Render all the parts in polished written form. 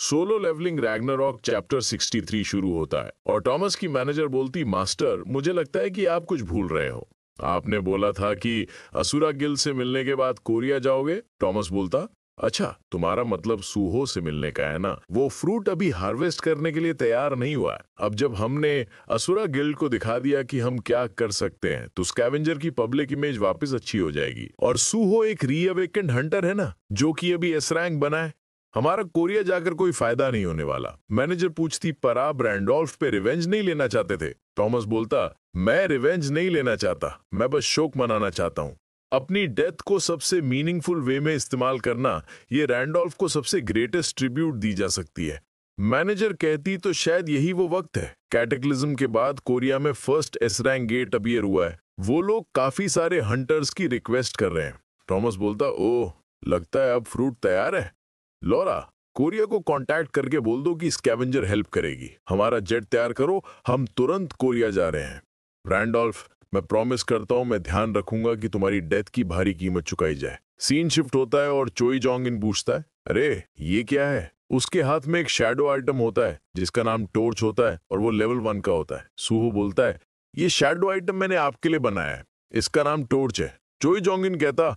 Solo levelling Ragnarok chapter 63 शुरू होता है और टॉमस की मैनेजर बोलती, मास्टर मुझे लगता है कि आप कुछ भूल रहे हो। आपने बोला था कि असुरा गिल्ड से मिलने के बाद कोरिया जाओगे। टॉमस बोलता, अच्छा तुम्हारा मतलब सूहो से मिलने का है ना। वो फ्रूट अभी हार्वेस्ट करने के लिए तैयार नहीं हुआ है। अब जब हमने असुरा गिल्ड को दिखा दिया कि हम क्या कर सकते हैं तो स्कैवेंजर की पब्लिक इमेज वापस अच्छी हो जाएगी। और सूहो एक रीअवेकेंड हंटर है ना, जो कि अभी एस रैंक बना है। हमारा कोरिया जाकर कोई फायदा नहीं होने वाला। मैनेजर पूछती, पर आप रैंडोल्फ पे रिवेंज नहीं लेना चाहते थे। टॉमस बोलता, मैं रिवेंज नहीं लेना चाहता, मैं बस शोक मनाना चाहता हूँ। अपनी डेथ को सबसे मीनिंगफुल वे में इस्तेमाल करना, ये रैंडोल्फ को सबसे ग्रेटेस्ट ट्रिब्यूट दी जा सकती है। मैनेजर कहती, तो शायद यही वो वक्त है। कैटेक्लिज्म के बाद कोरिया में first S rank gate appear हुआ है। वो लोग काफी सारे हंटर्स की रिक्वेस्ट कर रहे हैं। टॉमस बोलता, ओह लगता है अब फ्रूट तैयार है। लॉरा, कोरिया को कांटेक्ट करके बोल दो कि स्कैवेंजर हेल्प करेगी। हमारा जेट तैयार करो, हम तुरंत कोरिया जा रहे हैं। रैंडोल्फ, मैं प्रॉमिस करता हूं मैं ध्यान रखूंगा कि तुम्हारी डेथ की भारी कीमत चुकाई जाए। सीन शिफ्ट होता है और चोई जोंग इन पूछता है, अरे ये क्या है। उसके हाथ में एक शैडो आइटम होता है जिसका नाम टॉर्च होता है और वो लेवल 1 का होता है। सूहो बोलता है, ये शैडो आइटम मैंने आपके लिए बनाया है, इसका नाम टॉर्च है। चोई जोंग इन कहता,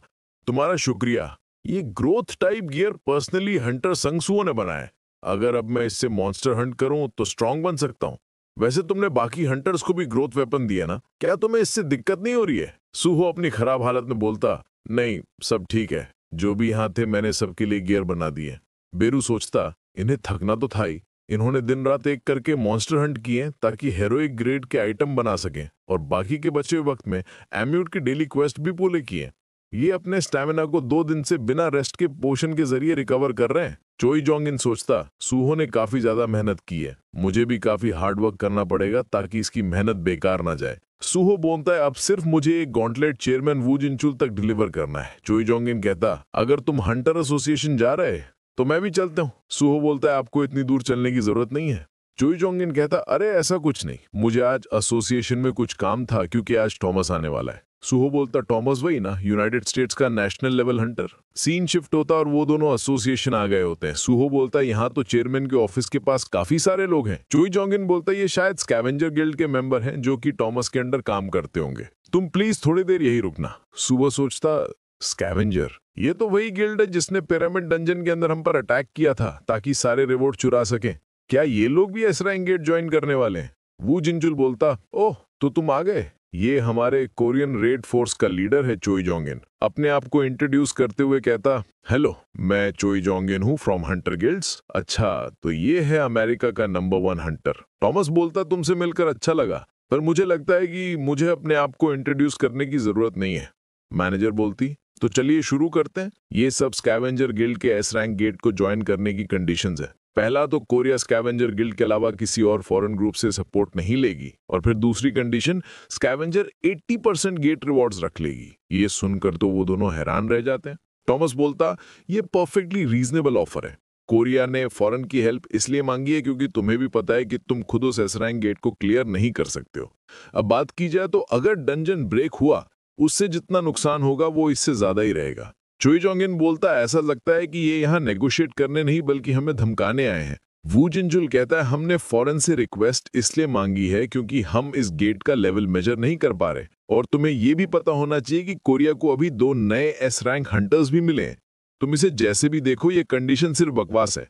तुम्हारा शुक्रिया, ये growth type gear personally hunter संगसुओ ने बनाया है। अगर अब मैं इससे मॉन्स्टर हंट करूं तो स्ट्रांग बन सकता हूं। वैसे तुमने बाकी हंटर्स को भी ग्रोथ वेपन दिया ना, क्या तुम्हें इससे दिक्कत नहीं हो रही है। सूहो अपनी खराब हालत में बोलता, नहीं सब ठीक है, जो भी यहाँ थे मैंने सबके लिए गियर बना दिए। बेरू सोचता, इन्हें थकना तो था ही। इन्होंने दिन रात एक करके मॉन्स्टर हंट किए ताकि हेरोइक ग्रेड के आइटम बना सकें और बाकी के बचे हुए वक्त में एम्यूट की डेली क्वेस्ट भी पूरे किए। ये अपने स्टैमिना को 2 दिन से बिना रेस्ट के पोशन के जरिए रिकवर कर रहे हैं। चोई जोंग इन सोचता, सूहो ने काफी ज्यादा मेहनत की है, मुझे भी काफी हार्ड वर्क करना पड़ेगा ताकि इसकी मेहनत बेकार ना जाए। सूहो बोलता है, अब सिर्फ मुझे एक गॉन्टलेट चेयरमैन वू जिनचुल तक डिलीवर करना है। चोई जोंग इन कहता, अगर तुम हंटर एसोसिएशन जा रहे तो मैं भी चलता हूँ। सूहो बोलता है, आपको इतनी दूर चलने की जरूरत नहीं है। चोई जोंग इन कहता, अरे ऐसा कुछ नहीं, मुझे आज एसोसिएशन में कुछ काम था क्योंकि आज टॉमस आने वाला है। सूहो बोलता, टॉमस वही ना, यूनाइटेड स्टेट्स का national level hunter. Scene shift होता और वो दोनों एसोसिएशन आ गए होते हैं। सूहो बोलता, यहाँ तो चेयरमैन के ऑफिस के पास काफी सारे लोग हैं। चोई जोंगिन बोलता, ये शायद स्कैवेंजर गिल्ड के मेंबर हैं जो कि टॉमस के अंडर काम करते होंगे। तुम प्लीज थोड़ी देर यही रुकना। सूहो सोचता, स्कैवेंजर, ये तो वही गिल्ड है जिसने पिरामिड डंजन के अंदर हम पर अटैक किया था ताकि सारे रिवॉर्ड चुरा सकें। क्या ये लोग भी एस रैंक गेट ज्वाइन करने वाले हैं। वू जिनचुल बोलता, ओह तो तुम आ गए। ये हमारे कोरियन रेड फोर्स का लीडर है चोई जोंगिन। अपने आप को इंट्रोड्यूस करते हुए कहता, हेलो मैं चोई जोंगिन हूँ फ्रॉम हंटर गिल्ड्स। अच्छा तो ये है अमेरिका का नंबर 1 हंटर। टॉमस बोलता, तुमसे मिलकर अच्छा लगा, पर मुझे लगता है कि मुझे अपने आप को इंट्रोड्यूस करने की जरूरत नहीं है। मैनेजर बोलती, तो चलिए शुरू करते हैं। ये सब स्कैवेंजर गिल्ड के एस रैंक गेट को ज्वाइन करने की कंडीशंस है। पहला तो कोरिया स्कैवेंजर गिल्ड के अलावा किसी और फॉरेन ग्रुप से सपोर्ट नहीं लेगी, और फिर दूसरी कंडीशन, स्कैवेंजर 80% गेट रिवॉर्ड्स रख लेगी। ये सुनकर तो वो दोनों हैरान रह जाते हैं। टॉमस बोलता, ये परफेक्टली रीजनेबल ऑफर है। कोरिया ने फॉरेन की हेल्प इसलिए मांगी है क्योंकि तुम्हें भी पता है कि तुम खुद उस एस रैंक गेट को क्लियर नहीं कर सकते हो। अब बात की जाए तो अगर डंजन ब्रेक हुआ, उससे जितना नुकसान होगा वो इससे ज्यादा ही रहेगा। चोई जोंगिन बोलता, ऐसा लगता है कि ये यहाँ नेगोशिएट करने नहीं बल्कि हमें धमकाने आए हैं। वू जिनचुल कहता है, हमने फॉरेन से रिक्वेस्ट इसलिए मांगी है क्योंकि हम इस गेट का लेवल मेजर नहीं कर पा रहे, और तुम्हें ये भी पता होना चाहिए कि कोरिया को अभी 2 नए एस रैंक हंटर्स भी मिले हैं। तुम इसे जैसे भी देखो, ये कंडीशन सिर्फ बकवास है।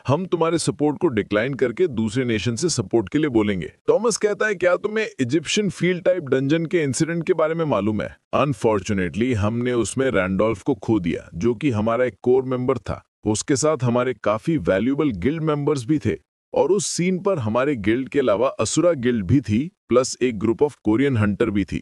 हम तुम्हारे सपोर्ट को डिक्लाइन करके दूसरे नेशन से सपोर्ट के लिए बोलेंगे। टॉमस कहता है, क्या तुम्हें इजिप्शियन फील्ड टाइप डंजन के इंसिडेंट के बारे में मालूम है। अनफॉर्चुनेटली हमने उसमें रैंडोल्फ को खो दिया, जो कि हमारा एक कोर मेंबर था। उसके साथ हमारे काफी वैल्यूएबल गिल्ड मेंबर्स भी थे, और उस सीन पर हमारे गिल्ड के अलावा असुरा गिल्ड भी थी, प्लस एक ग्रुप ऑफ कोरियन हंटर भी थी।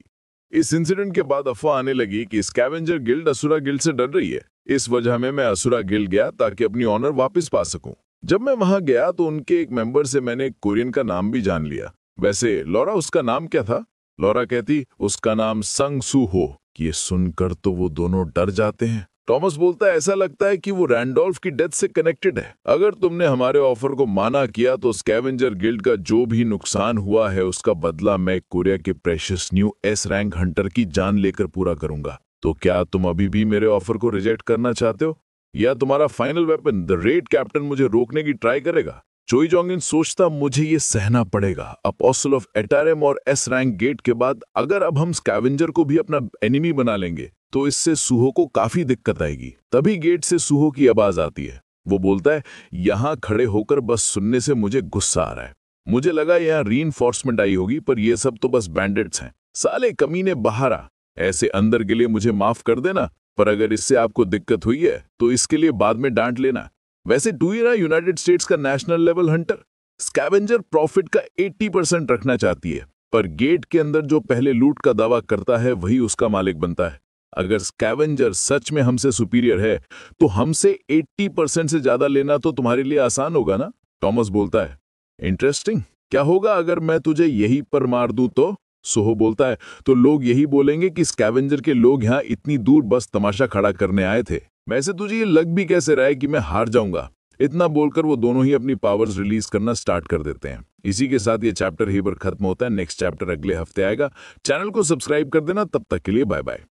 इस इंसिडेंट के बाद अफवाह आने लगी कि स्कैवेंजर गिल्ड असुरा गिल्ड से डर रही है। इस वजह में मैं असुरा गिल्ड गया ताकि अपनी ऑनर वापस पा सकूं। जब मैं वहां गया तो उनके एक मेंबर से मैंने एक कोरियन का नाम भी जान लिया। वैसे लॉरा, उसका नाम क्या था। लॉरा कहती, उसका नाम संग सू हो। ये सुनकर तो वो दोनों डर जाते हैं। टॉमस बोलता है, ऐसा लगता है कि वो रैंडोल्फ की डेथ से कनेक्टेड है। अगर तुमने हमारे ऑफर को माना किया तो स्कैवेंजर गिल्ड का जो भी नुकसान हुआ है उसका बदला मैं कोरिया के precious new S rank Hunter की जान लेकर पूरा करूंगा। तो क्या तुम अभी भी मेरे ऑफर को रिजेक्ट करना चाहते हो। या तुम्हारा final weapon the red captain मुझे रोकने की ट्राई करेगा? चोई जोंगिन सोचता मुझे ये सहना पड़ेगा। अपोस्टल ऑफ एटारेम और एस रैंक गेट के बाद अगर अब हम स्कैवेंजर को भी अपना एनिमी बना लेंगे तो इससे सूहो को काफी दिक्कत आएगी। तभी गेट से सूहो की आवाज आती है। वो बोलता है, यहाँ खड़े होकर बस सुनने से मुझे गुस्सा आ रहा है। मुझे लगा यहाँ रीइंफोर्समेंट आई होगी, पर ये सब तो बस बैंडिट्स हैं। साले कमीने बाहर आ, ऐसे अंदर के लिए मुझे माफ कर देना, पर अगर इससे आपको दिक्कत हुई है तो इसके लिए बाद में डांट लेना। वैसे डुइरा यूनाइटेड स्टेट्स का national level Hunter scavenger profit का 80% रखना चाहती है, पर गेट के अंदर जो पहले लूट का दावा करता है वही उसका मालिक बनता है। अगर स्कैवेंजर सच में हमसे सुपीरियर है तो हमसे 80% से ज्यादा लेना तो तुम्हारे लिए आसान होगा ना? टॉमस बोलता है, इंटरेस्टिंग। क्या होगा अगर मैं तुझे यहीं पर मार दूं तो? सोहो बोलता है, तो लोग यही बोलेंगे कि स्कैवेंजर के लोग यहाँ इतनी दूर बस तमाशा खड़ा करने आए थे। वैसे तुझे ये लग भी कैसे रहा है कि मैं हार जाऊंगा? इतना बोलकर वो दोनों ही अपनी पावर्स रिलीज करना स्टार्ट कर देते हैं। इसी के साथ ये चैप्टर ही पर खत्म होता है। नेक्स्ट चैप्टर अगले हफ्ते आएगा। चैनल को सब्सक्राइब कर देना। तब तक के लिए बाय बाय।